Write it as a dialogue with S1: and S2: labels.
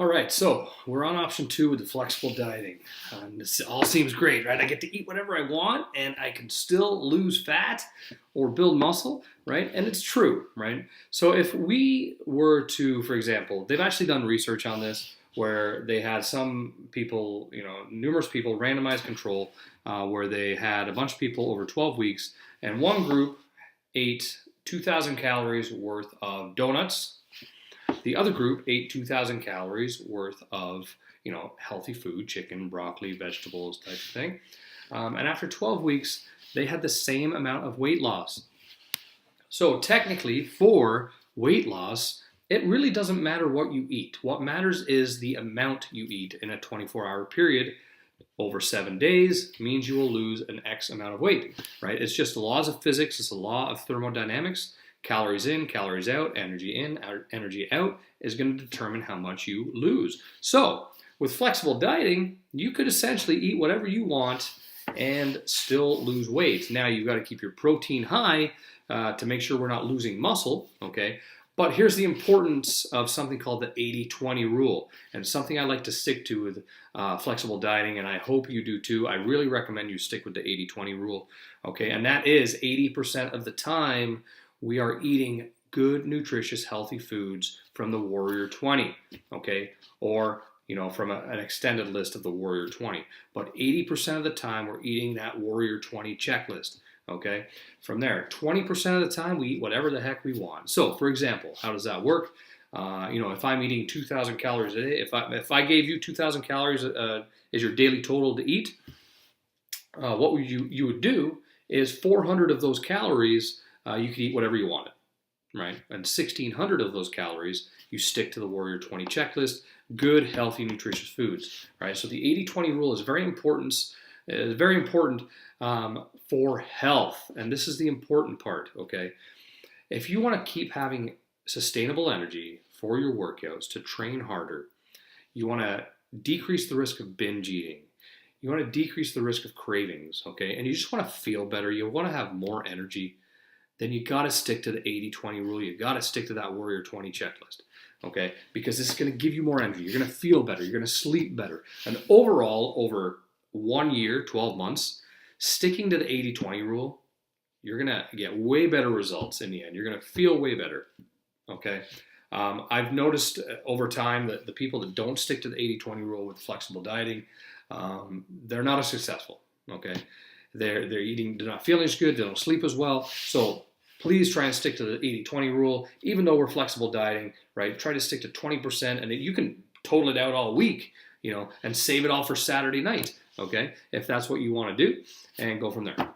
S1: All right, so we're on option 2 with the flexible dieting. This all seems great, right? I get to eat whatever I want and I can still lose fat or build muscle, right? And it's true, right? So if we were to, for example, they've actually done research on this where they had some people, numerous people, randomized control, where they had a bunch of people over 12 weeks, and one group ate 2,000 calories worth of donuts. The other group ate 2,000 calories worth of, healthy food, chicken, broccoli, vegetables, type of thing. And after 12 weeks, they had the same amount of weight loss. So technically, for weight loss, it really doesn't matter what you eat. What matters is the amount you eat in a 24-hour period. Over 7 days means you will lose an X amount of weight, right? It's just the laws of physics. It's the law of thermodynamics. Calories in, calories out, energy in, energy out is going to determine how much you lose. So with flexible dieting, you could essentially eat whatever you want and still lose weight. Now you've got to keep your protein high to make sure we're not losing muscle, okay? But here's the importance of something called the 80-20 rule, and something I like to stick to with flexible dieting, and I hope you do too. I really recommend you stick with the 80-20 rule, okay? And that is 80% of the time we are eating good, nutritious, healthy foods from the Warrior 20, okay? Or, from an extended list of the Warrior 20. But 80% of the time we're eating that Warrior 20 checklist, okay? From there, 20% of the time we eat whatever the heck we want. So, for example, how does that work? If I'm eating 2,000 calories a day, if I gave you 2,000 calories as your daily total to eat, what you would do is 400 of those calories you could eat whatever you wanted, right? And 1,600 of those calories, you stick to the Warrior 20 checklist, good, healthy, nutritious foods, right? So the 80-20 rule is very important for health. And this is the important part, okay? If you want to keep having sustainable energy for your workouts to train harder, you want to decrease the risk of binge eating. You want to decrease the risk of cravings, okay? And you just want to feel better. You want to have more energy. Then you got to stick to the 80-20 rule. You got to stick to that Warrior 20 checklist, okay? Because this is going to give you more energy. You're going to feel better. You're going to sleep better. And overall, over 1 year, 12 months, sticking to the 80-20 rule, you're going to get way better results in the end. You're going to feel way better, okay? I've noticed over time that the people that don't stick to the 80-20 rule with flexible dieting, they're not as successful, okay? They're not feeling as good, they don't sleep as well. So please try and stick to the 80-20 rule. Even though we're flexible dieting, right? Try to stick to 20%, and you can total it out all week, and save it all for Saturday night, okay? If that's what you want to do, and go from there.